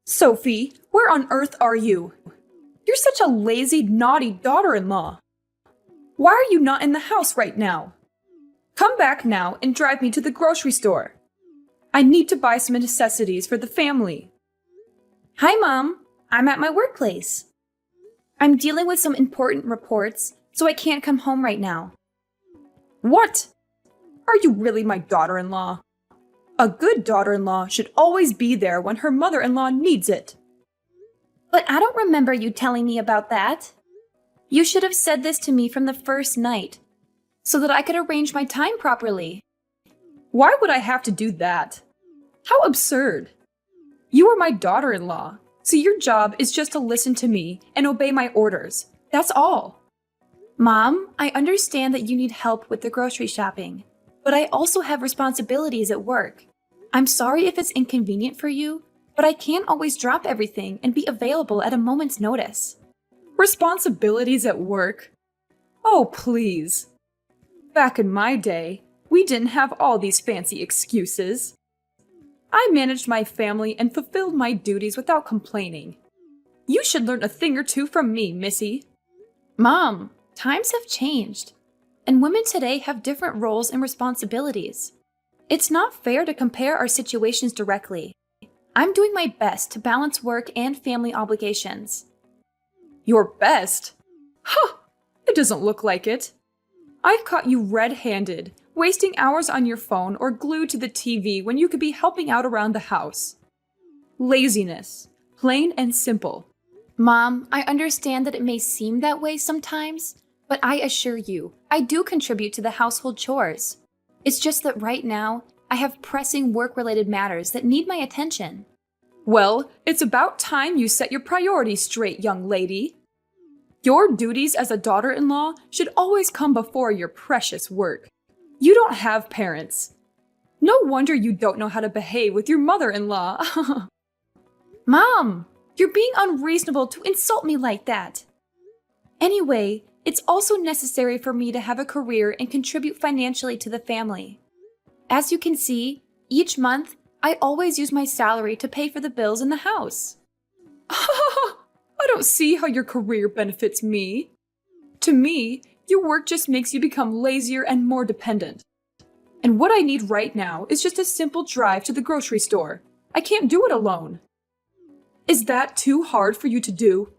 Sophie, where on earth are you? You're such a lazy, naughty daughter-in-law. Why are you not in the house right now? Come back now and drive me to the grocery store. I need to buy some necessities for the family. Hi, Mom. I'm at my workplace. I'm dealing with some important reports, so I can't come home right now. What? Are you really my daughter-in-law? A good daughter-in-law should always be there when her mother-in-law needs it. But I don't remember you telling me about that. You should have said this to me from the first night, so that I could arrange my time properly. Why would I have to do that? How absurd. You are my daughter-in-law, so your job is just to listen to me and obey my orders. That's all. Mom, I understand that you need help with the grocery shopping, but I also have responsibilities at work. I'm sorry if it's inconvenient for you, but I can't always drop everything and be available at a moment's notice. Responsibilities at work? Oh, please. Back in my day, we didn't have all these fancy excuses. I managed my family and fulfilled my duties without complaining. You should learn a thing or two from me, Missy. Mom, times have changed, and women today have different roles and responsibilities. It's not fair to compare our situations directly. I'm doing my best to balance work and family obligations. Your best? Huh! It doesn't look like it. I've caught you red-handed, wasting hours on your phone or glued to the TV when you could be helping out around the house. Laziness. Plain and simple. Mom, I understand that it may seem that way sometimes, but I assure you, I do contribute to the household chores. It's just that right now, I have pressing work-related matters that need my attention. Well, it's about time you set your priorities straight, young lady. Your duties as a daughter-in-law should always come before your precious work. You don't have parents. No wonder you don't know how to behave with your mother-in-law. Mom, you're being unreasonable to insult me like that. Anyway, it's also necessary for me to have a career and contribute financially to the family. As you can see, each month, I always use my salary to pay for the bills in the house. I don't see how your career benefits me. To me, your work just makes you become lazier and more dependent. And what I need right now is just a simple drive to the grocery store. I can't do it alone. Is that too hard for you to do?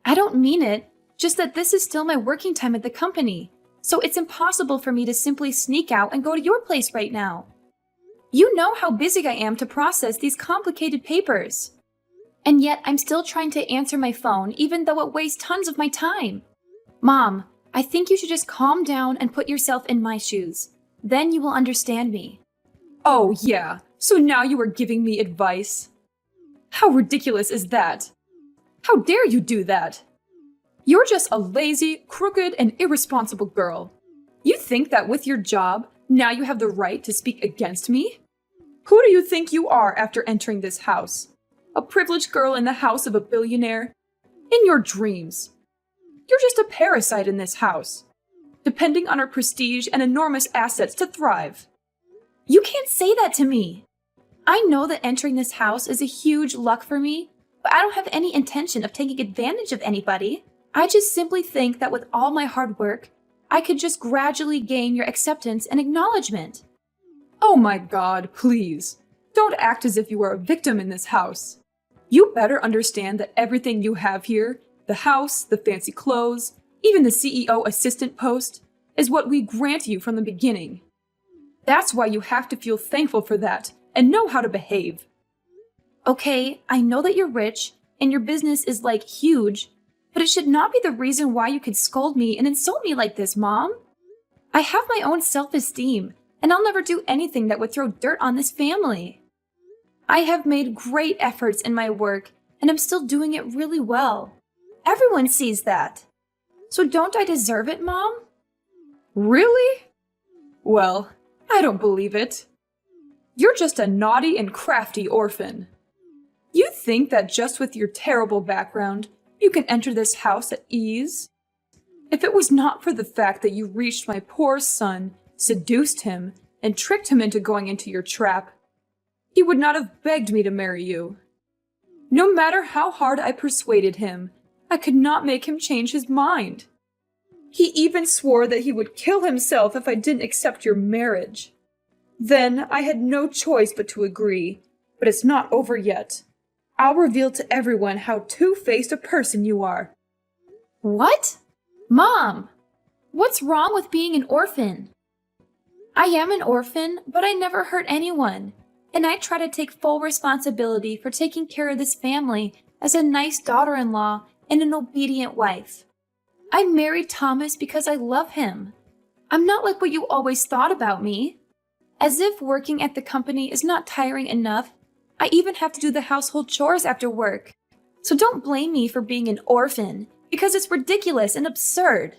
I don't mean it, just that this is still my working time at the company, so it's impossible for me to simply sneak out and go to your place right now. You know how busy I am to process these complicated papers. And yet I'm still trying to answer my phone even though it wastes tons of my time. Mom, I think you should just calm down and put yourself in my shoes. Then you will understand me. Oh yeah, so now you are giving me advice? How ridiculous is that? How dare you do that? You're just a lazy, crooked, and irresponsible girl. You think that with your job, now you have the right to speak against me? Who do you think you are after entering this house? A privileged girl in the house of a billionaire? In your dreams. You're just a parasite in this house, depending on our prestige and enormous assets to thrive. You can't say that to me. I know that entering this house is a huge luck for me, but I don't have any intention of taking advantage of anybody. I just simply think that with all my hard work, I could just gradually gain your acceptance and acknowledgement. Oh my God, please. Don't act as if you are a victim in this house. You better understand that everything you have here, the house, the fancy clothes, even the CEO assistant post, is what we grant you from the beginning. That's why you have to feel thankful for that and know how to behave. Okay, I know that you're rich and your business is like huge, but it should not be the reason why you could scold me and insult me like this, Mom. I have my own self-esteem, and I'll never do anything that would throw dirt on this family. I have made great efforts in my work, and I'm still doing it really well. Everyone sees that. So don't I deserve it, Mom? Really? Well, I don't believe it. You're just a naughty and crafty orphan. You think that just with your terrible background, you can enter this house at ease? If it was not for the fact that you reached my poor son, seduced him, and tricked him into going into your trap, he would not have begged me to marry you. No matter how hard I persuaded him, I could not make him change his mind. He even swore that he would kill himself if I didn't accept your marriage. Then I had no choice but to agree, but it's not over yet. I'll reveal to everyone how two-faced a person you are. What? Mom, what's wrong with being an orphan? I am an orphan, but I never hurt anyone, and I try to take full responsibility for taking care of this family as a nice daughter-in-law and an obedient wife. I married Thomas because I love him. I'm not like what you always thought about me. As if working at the company is not tiring enough, I even have to do the household chores after work. So don't blame me for being an orphan, because it's ridiculous and absurd.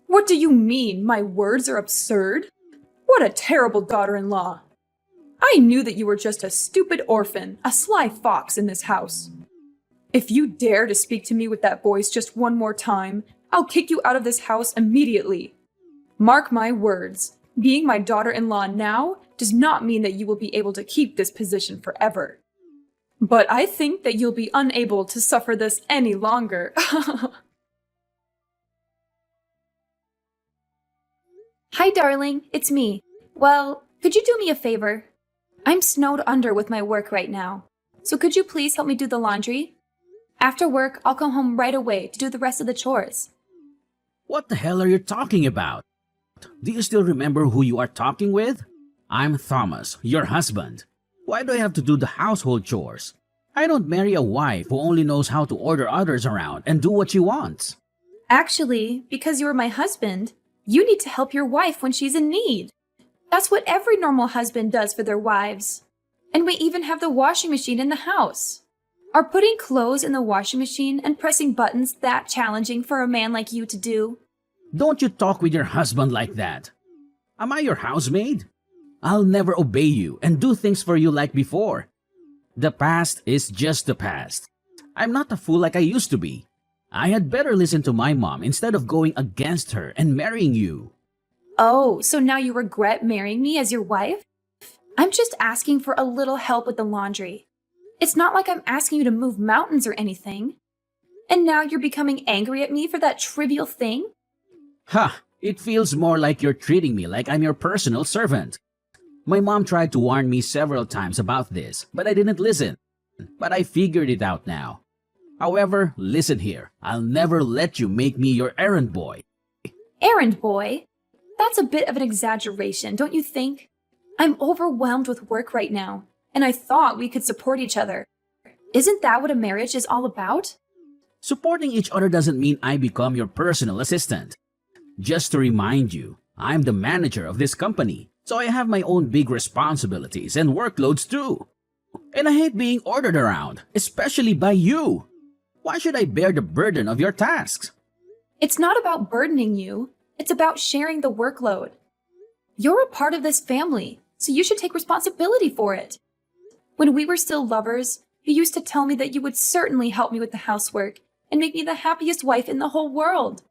What do you mean my words are absurd? What a terrible daughter-in-law. I knew that you were just a stupid orphan, a sly fox in this house. If you dare to speak to me with that voice just one more time, I'll kick you out of this house immediately. Mark my words, being my daughter-in-law now does not mean that you will be able to keep this position forever. But I think that you'll be unable to suffer this any longer. Hi, darling, it's me. Well, could you do me a favor? I'm snowed under with my work right now, so could you please help me do the laundry? After work, I'll come home right away to do the rest of the chores. What the hell are you talking about? Do you still remember who you are talking with? I'm Thomas, your husband. Why do I have to do the household chores? I don't marry a wife who only knows how to order others around and do what she wants. Actually, because you're my husband, you need to help your wife when she's in need. That's what every normal husband does for their wives. And we even have the washing machine in the house. Are putting clothes in the washing machine and pressing buttons that challenging for a man like you to do? Don't you talk with your husband like that. Am I your housemaid? I'll never obey you and do things for you like before. The past is just the past. I'm not a fool like I used to be. I had better listen to my mom instead of going against her and marrying you. Oh, so now you regret marrying me as your wife? I'm just asking for a little help with the laundry. It's not like I'm asking you to move mountains or anything. And now you're becoming angry at me for that trivial thing? Ha! It feels more like you're treating me like I'm your personal servant. My mom tried to warn me several times about this, but I didn't listen. But I figured it out now. However, listen here. I'll never let you make me your errand boy. Errand boy? That's a bit of an exaggeration, don't you think? I'm overwhelmed with work right now, and I thought we could support each other. Isn't that what a marriage is all about? Supporting each other doesn't mean I become your personal assistant. Just to remind you, I'm the manager of this company, so I have my own big responsibilities and workloads too. And I hate being ordered around, especially by you. Why should I bear the burden of your tasks? It's not about burdening you. It's about sharing the workload. You're a part of this family, so you should take responsibility for it. When we were still lovers, you used to tell me that you would certainly help me with the housework and make me the happiest wife in the whole world.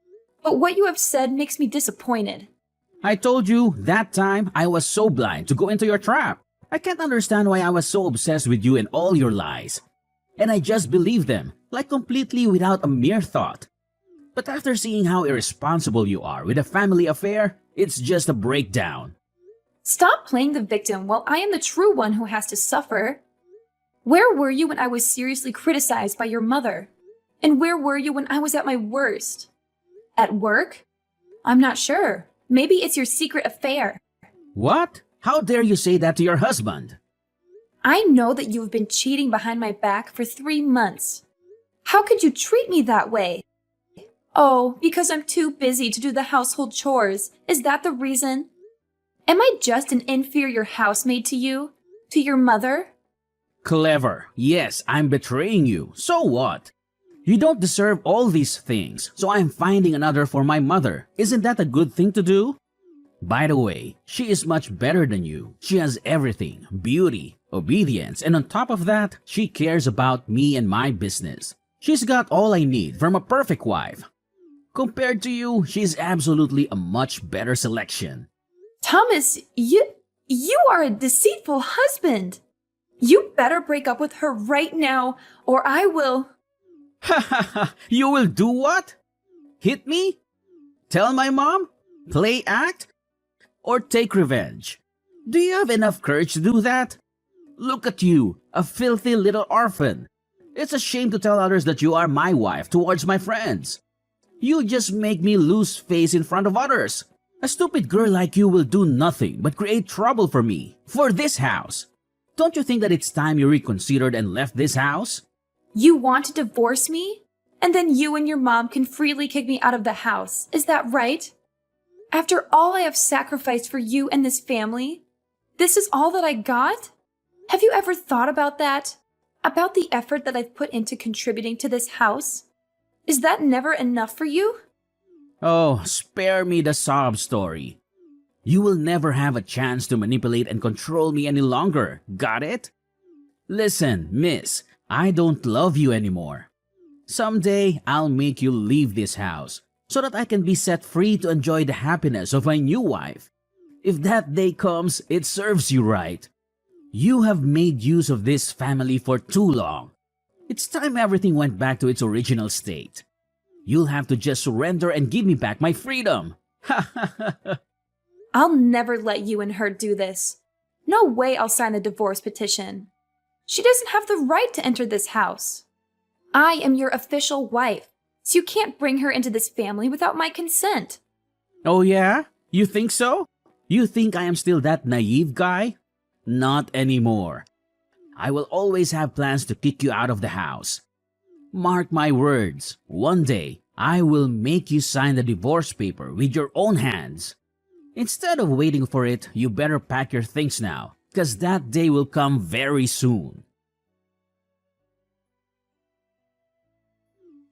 But what you have said makes me disappointed. I told you that time I was so blind to go into your trap. I can't understand why I was so obsessed with you and all your lies. And I just believed them, like completely without a mere thought. But after seeing how irresponsible you are with a family affair, it's just a breakdown. Stop playing the victim while I am the true one who has to suffer. Where were you when I was seriously criticized by your mother? And where were you when I was at my worst? At work? I'm not sure. Maybe it's your secret affair. What? How dare you say that to your husband? I know that you have been cheating behind my back for 3 months. How could you treat me that way? Oh, because I'm too busy to do the household chores. Is that the reason? Am I just an inferior housemaid to you? To your mother? Clever. Yes, I'm betraying you. So what? You don't deserve all these things, so I'm finding another for my mother. Isn't that a good thing to do? By the way, she is much better than you. She has everything, beauty, obedience, and on top of that, she cares about me and my business. She's got all I need from a perfect wife. Compared to you, she's absolutely a much better selection. Thomas, you are a deceitful husband. You better break up with her right now, or I will. Ha ha ha! You will do what? Hit me? Tell my mom? Play act? Or take revenge? Do you have enough courage to do that? Look at you, a filthy little orphan. It's a shame to tell others that you are my wife towards my friends. You just make me lose face in front of others. A stupid girl like you will do nothing but create trouble for me, for this house. Don't you think that it's time you reconsidered and left this house? You want to divorce me? And then you and your mom can freely kick me out of the house. Is that right? After all I have sacrificed for you and this family, this is all that I got? Have you ever thought about that? About the effort that I've put into contributing to this house? Is that never enough for you? Oh, spare me the sob story. You will never have a chance to manipulate and control me any longer, got it? Listen, miss, I don't love you anymore. Someday, I'll make you leave this house so that I can be set free to enjoy the happiness of my new wife. If that day comes, it serves you right. You have made use of this family for too long. It's time everything went back to its original state. You'll have to just surrender and give me back my freedom. Ha ha ha ha. I'll never let you and her do this. No way I'll sign the divorce petition. She doesn't have the right to enter this house. I am your official wife, so you can't bring her into this family without my consent. Oh yeah? You think so? You think I am still that naive guy? Not anymore. I will always have plans to kick you out of the house. Mark my words, one day I will make you sign the divorce paper with your own hands. Instead of waiting for it, you better pack your things now, because that day will come very soon.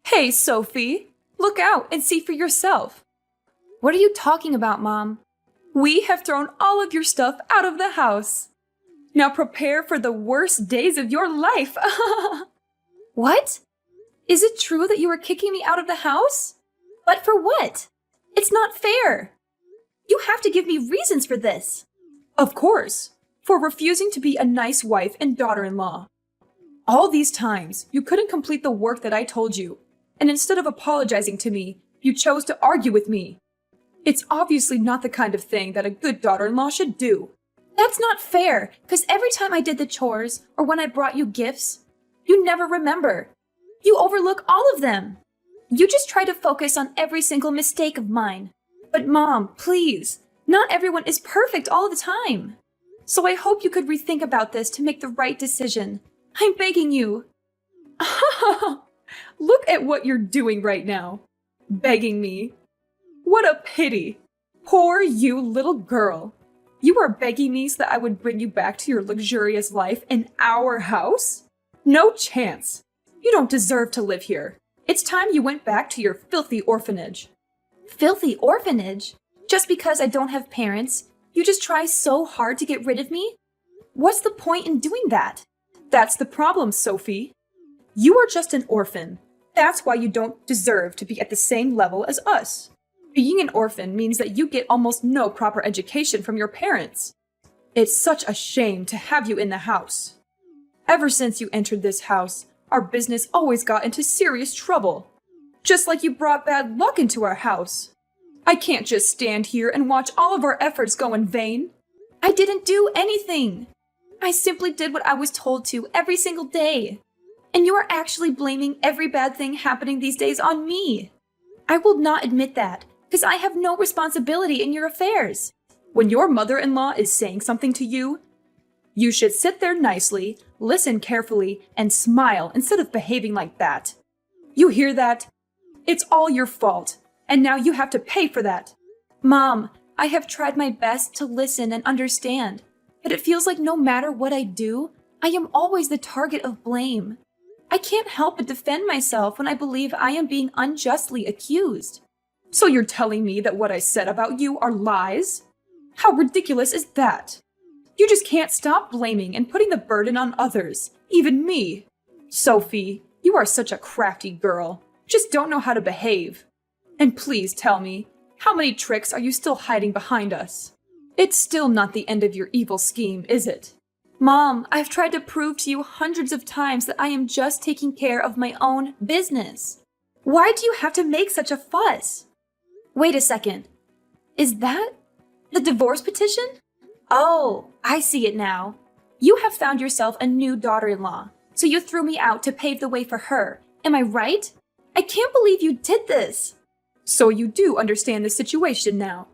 Hey, Sophie, look out and see for yourself. What are you talking about, Mom? We have thrown all of your stuff out of the house. Now prepare for the worst days of your life. What? Is it true that you are kicking me out of the house? But for what? It's not fair. You have to give me reasons for this. Of course, for refusing to be a nice wife and daughter-in-law. All these times, you couldn't complete the work that I told you, and instead of apologizing to me, you chose to argue with me. It's obviously not the kind of thing that a good daughter-in-law should do. That's not fair, because every time I did the chores or when I brought you gifts, you never remember. You overlook all of them. You just try to focus on every single mistake of mine. But Mom, please, not everyone is perfect all the time. So I hope you could rethink about this to make the right decision. I'm begging you. Look at what you're doing right now. Begging me. What a pity. Poor you, little girl. You are begging me so that I would bring you back to your luxurious life in our house? No chance. You don't deserve to live here. It's time you went back to your filthy orphanage. Filthy orphanage? Just because I don't have parents, you just try so hard to get rid of me? What's the point in doing that? That's the problem, Sophie. You are just an orphan. That's why you don't deserve to be at the same level as us. Being an orphan means that you get almost no proper education from your parents. It's such a shame to have you in the house. Ever since you entered this house, our business always got into serious trouble. Just like you brought bad luck into our house. I can't just stand here and watch all of our efforts go in vain. I didn't do anything. I simply did what I was told to every single day. And you are actually blaming every bad thing happening these days on me. I will not admit that, because I have no responsibility in your affairs. When your mother-in-law is saying something to you, you should sit there nicely, listen carefully, and smile instead of behaving like that. You hear that? It's all your fault, and now you have to pay for that. Mom, I have tried my best to listen and understand, but it feels like no matter what I do, I am always the target of blame. I can't help but defend myself when I believe I am being unjustly accused. So you're telling me that what I said about you are lies? How ridiculous is that? You just can't stop blaming and putting the burden on others, even me. Sophie, you are such a crafty girl. Just don't know how to behave. And please tell me, how many tricks are you still hiding behind us? It's still not the end of your evil scheme, is it? Mom, I've tried to prove to you hundreds of times that I am just taking care of my own business. Why do you have to make such a fuss? Wait a second. Is that the divorce petition? Oh, I see it now. You have found yourself a new daughter-in-law, so you threw me out to pave the way for her. Am I right? I can't believe you did this. So you do understand the situation now.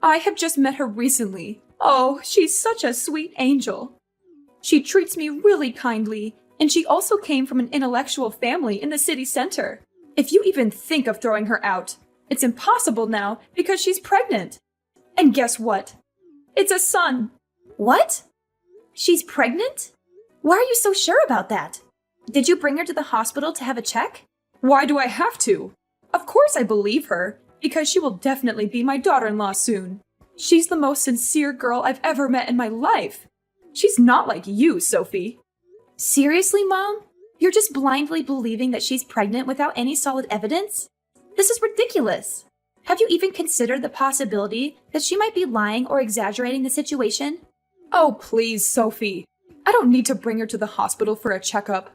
I have just met her recently. Oh, she's such a sweet angel. She treats me really kindly, and she also came from an intellectual family in the city center. If you even think of throwing her out, it's impossible now because she's pregnant. And guess what? It's a son. What? She's pregnant? Why are you so sure about that? Did you bring her to the hospital to have a check? Why do I have to? Of course I believe her, because she will definitely be my daughter-in-law soon. She's the most sincere girl I've ever met in my life. She's not like you, Sophie. Seriously, Mom? You're just blindly believing that she's pregnant without any solid evidence? This is ridiculous. Have you even considered the possibility that she might be lying or exaggerating the situation? Oh, please, Sophie. I don't need to bring her to the hospital for a checkup.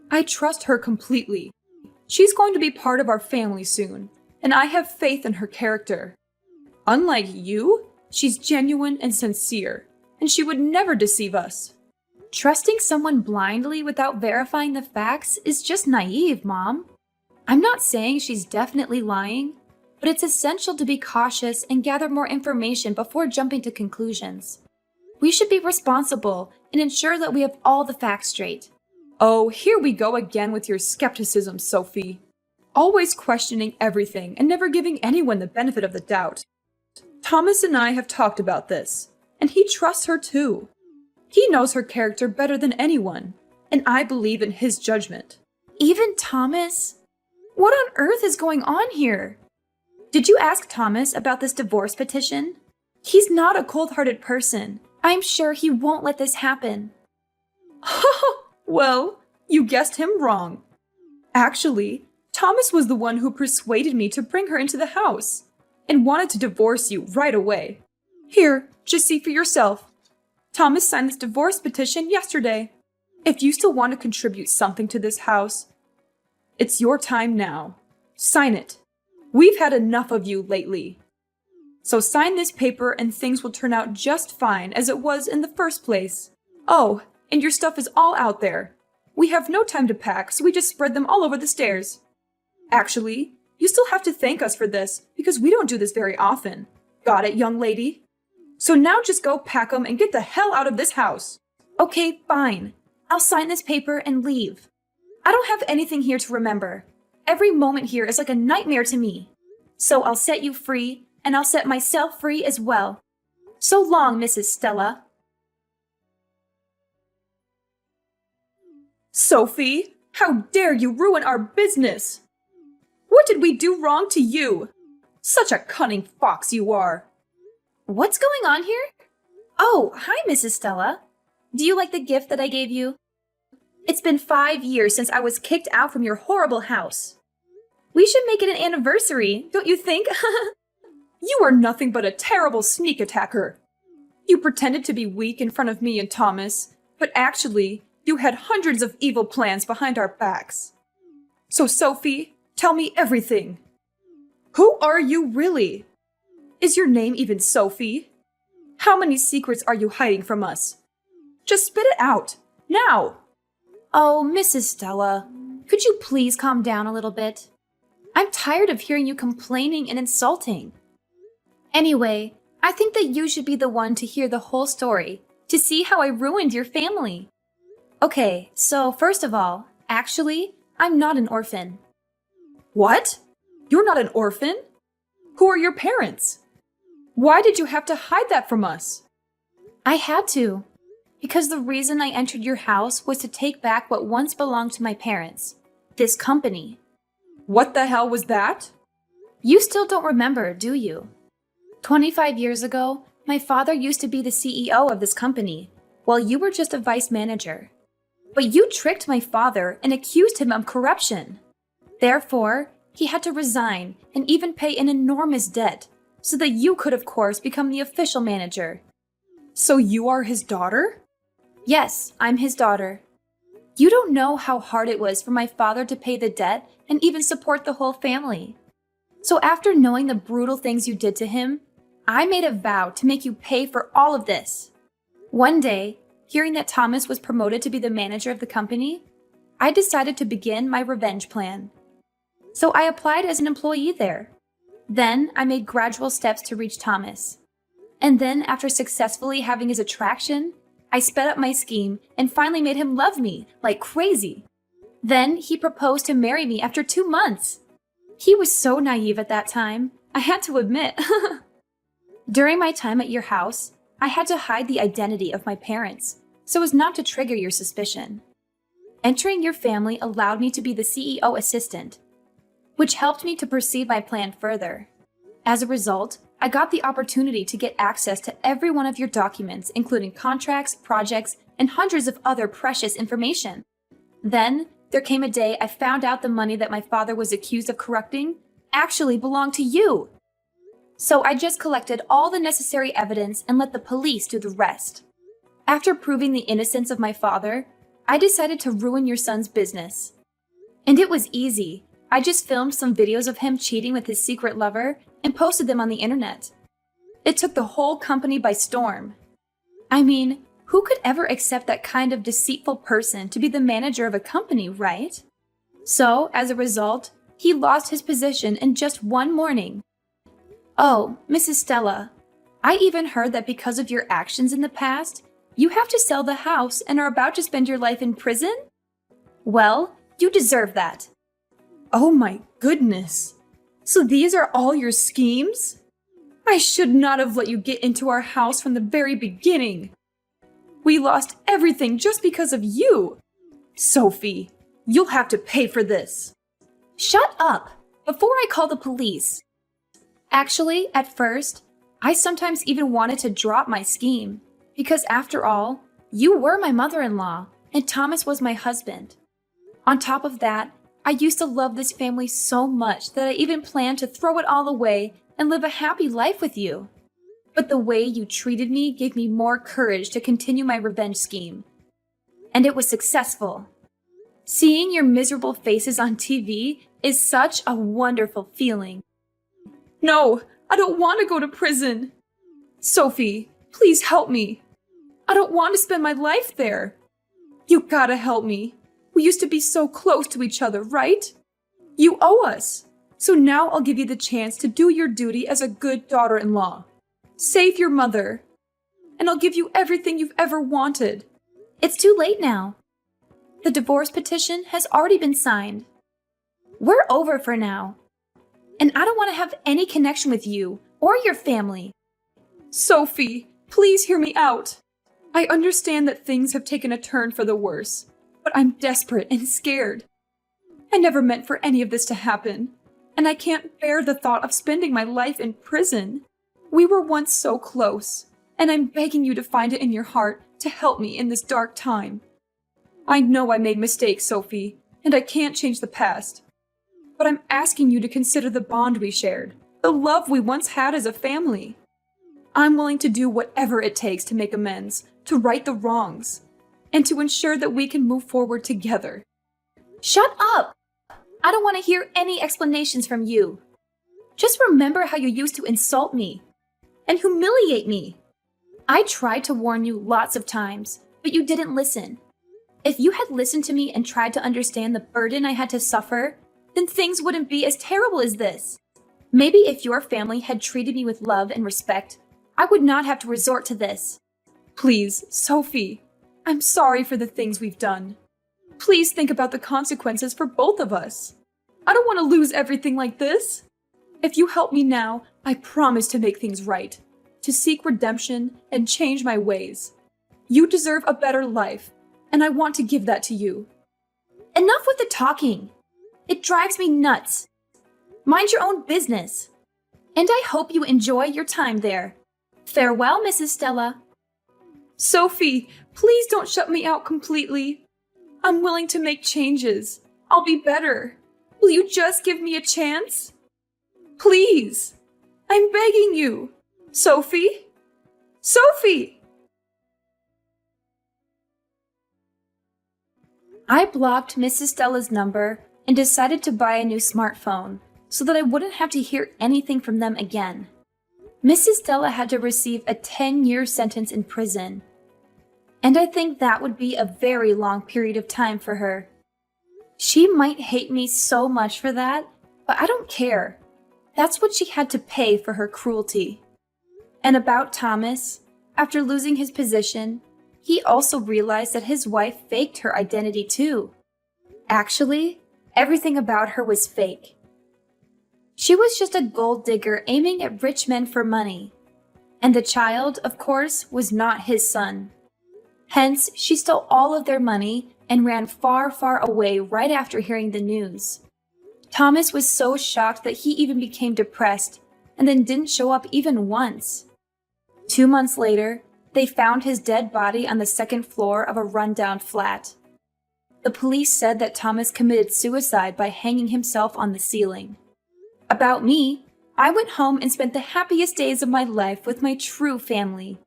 I trust her completely. She's going to be part of our family soon, and I have faith in her character. Unlike you, she's genuine and sincere, and she would never deceive us. Trusting someone blindly without verifying the facts is just naive, Mom. I'm not saying she's definitely lying, but it's essential to be cautious and gather more information before jumping to conclusions. We should be responsible and ensure that we have all the facts straight. Oh, here we go again with your skepticism, Sophie. Always questioning everything and never giving anyone the benefit of the doubt. Thomas and I have talked about this, and he trusts her too. He knows her character better than anyone, and I believe in his judgment. Even Thomas? What on earth is going on here? Did you ask Thomas about this divorce petition? He's not a cold-hearted person. I'm sure he won't let this happen. Well, you guessed him wrong. Actually, Thomas was the one who persuaded me to bring her into the house and wanted to divorce you right away. Here, just see for yourself. Thomas signed this divorce petition yesterday. If you still want to contribute something to this house, it's your time now. Sign it. We've had enough of you lately. So sign this paper and things will turn out just fine as it was in the first place. Oh, and your stuff is all out there. We have no time to pack, so we just spread them all over the stairs. Actually, you still have to thank us for this because we don't do this very often. Got it, young lady? So now just go pack them and get the hell out of this house. Okay, fine. I'll sign this paper and leave. I don't have anything here to remember. Every moment here is like a nightmare to me. So I'll set you free, and I'll set myself free as well. So long, Mrs. Stella. Sophie, how dare you ruin our business? What did we do wrong to you? Such a cunning fox you are. What's going on here? Oh, hi, Mrs. Stella. Do you like the gift that I gave you? It's been 5 years since I was kicked out from your horrible house. We should make it an anniversary, don't you think? You are nothing but a terrible sneak attacker. You pretended to be weak in front of me and Thomas, but actually, you had hundreds of evil plans behind our backs. So, Sophie, tell me everything. Who are you really? Is your name even Sophie? How many secrets are you hiding from us? Just spit it out, now! Oh, Mrs. Stella, could you please calm down a little bit? I'm tired of hearing you complaining and insulting. Anyway, I think that you should be the one to hear the whole story, to see how I ruined your family. Okay, so first of all, actually, I'm not an orphan. What? You're not an orphan? Who are your parents? Why did you have to hide that from us? I had to, because the reason I entered your house was to take back what once belonged to my parents, this company. What the hell was that? You still don't remember, do you? 25 years ago, my father used to be the CEO of this company, while you were just a vice manager. But you tricked my father and accused him of corruption. Therefore, he had to resign and even pay an enormous debt, so that you could, of course, become the official manager. So you are his daughter? Yes, I'm his daughter. You don't know how hard it was for my father to pay the debt and even support the whole family. So after knowing the brutal things you did to him, I made a vow to make you pay for all of this. One day, hearing that Thomas was promoted to be the manager of the company, I decided to begin my revenge plan. So I applied as an employee there. Then I made gradual steps to reach Thomas. And then after successfully having his attraction, I sped up my scheme and finally made him love me like crazy. Then he proposed to marry me after 2 months. He was so naive at that time, I had to admit. During my time at your house, I had to hide the identity of my parents so as not to trigger your suspicion. Entering your family allowed me to be the CEO assistant, which helped me to proceed my plan further. As a result, I got the opportunity to get access to every one of your documents, including contracts, projects, and hundreds of other precious information. Then, there came a day I found out the money that my father was accused of corrupting actually belonged to you. So I just collected all the necessary evidence and let the police do the rest. After proving the innocence of my father, I decided to ruin your son's business. And it was easy. I just filmed some videos of him cheating with his secret lover and posted them on the internet. It took the whole company by storm. I mean, who could ever accept that kind of deceitful person to be the manager of a company, right? So, as a result, he lost his position in just one morning. Oh, Mrs. Stella, I even heard that because of your actions in the past, you have to sell the house and are about to spend your life in prison? Well, you deserve that. Oh my goodness. So these are all your schemes? I should not have let you get into our house from the very beginning. We lost everything just because of you. Sophie, you'll have to pay for this. Shut up, before I call the police. Actually, at first, I sometimes even wanted to drop my scheme, because after all, you were my mother-in-law, and Thomas was my husband. On top of that, I used to love this family so much that I even planned to throw it all away and live a happy life with you. But the way you treated me gave me more courage to continue my revenge scheme. And it was successful. Seeing your miserable faces on TV is such a wonderful feeling. No, I don't want to go to prison. Sophie, please help me. I don't want to spend my life there. You gotta help me. We used to be so close to each other, right? You owe us. So now I'll give you the chance to do your duty as a good daughter-in-law. Save your mother. And I'll give you everything you've ever wanted. It's too late now. The divorce petition has already been signed. We're over for now. And I don't want to have any connection with you or your family. Sophie, please hear me out. I understand that things have taken a turn for the worse, but I'm desperate and scared. I never meant for any of this to happen, and I can't bear the thought of spending my life in prison. We were once so close, and I'm begging you to find it in your heart to help me in this dark time. I know I made mistakes, Sophie, and I can't change the past. But I'm asking you to consider the bond we shared, the love we once had as a family. I'm willing to do whatever it takes to make amends, to right the wrongs, and to ensure that we can move forward together. Shut up! I don't want to hear any explanations from you. Just remember how you used to insult me and humiliate me. I tried to warn you lots of times, but you didn't listen. If you had listened to me and tried to understand the burden I had to suffer, then things wouldn't be as terrible as this. Maybe if your family had treated me with love and respect, I would not have to resort to this. Please, Sophie, I'm sorry for the things we've done. Please think about the consequences for both of us. I don't want to lose everything like this. If you help me now, I promise to make things right, to seek redemption and change my ways. You deserve a better life, and I want to give that to you. Enough with the talking. It drives me nuts. Mind your own business. And I hope you enjoy your time there. Farewell, Mrs. Stella. Sophie, please don't shut me out completely. I'm willing to make changes. I'll be better. Will you just give me a chance? Please. I'm begging you. Sophie? Sophie! I blocked Mrs. Stella's number and decided to buy a new smartphone so that I wouldn't have to hear anything from them again. Mrs. Stella had to receive a 10-year sentence in prison, and I think that would be a very long period of time for her. She might hate me so much for that, but I don't care. That's what she had to pay for her cruelty. And about Thomas, after losing his position, he also realized that his wife faked her identity too. Actually, everything about her was fake. She was just a gold digger aiming at rich men for money. And the child, of course, was not his son. Hence, she stole all of their money and ran far, far away right after hearing the news. Thomas was so shocked that he even became depressed and then didn't show up even once. 2 months later, they found his dead body on the second floor of a rundown flat. The police said that Thomas committed suicide by hanging himself on the ceiling. About me, I went home and spent the happiest days of my life with my true family.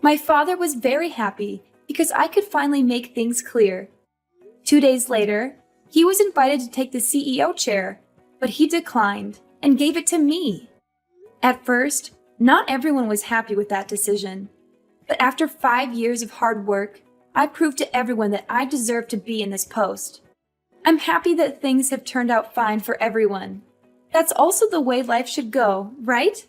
My father was very happy because I could finally make things clear. 2 days later, he was invited to take the CEO chair, but he declined and gave it to me. At first, not everyone was happy with that decision. But after 5 years of hard work, I proved to everyone that I deserved to be in this post. I'm happy that things have turned out fine for everyone. That's also the way life should go, right?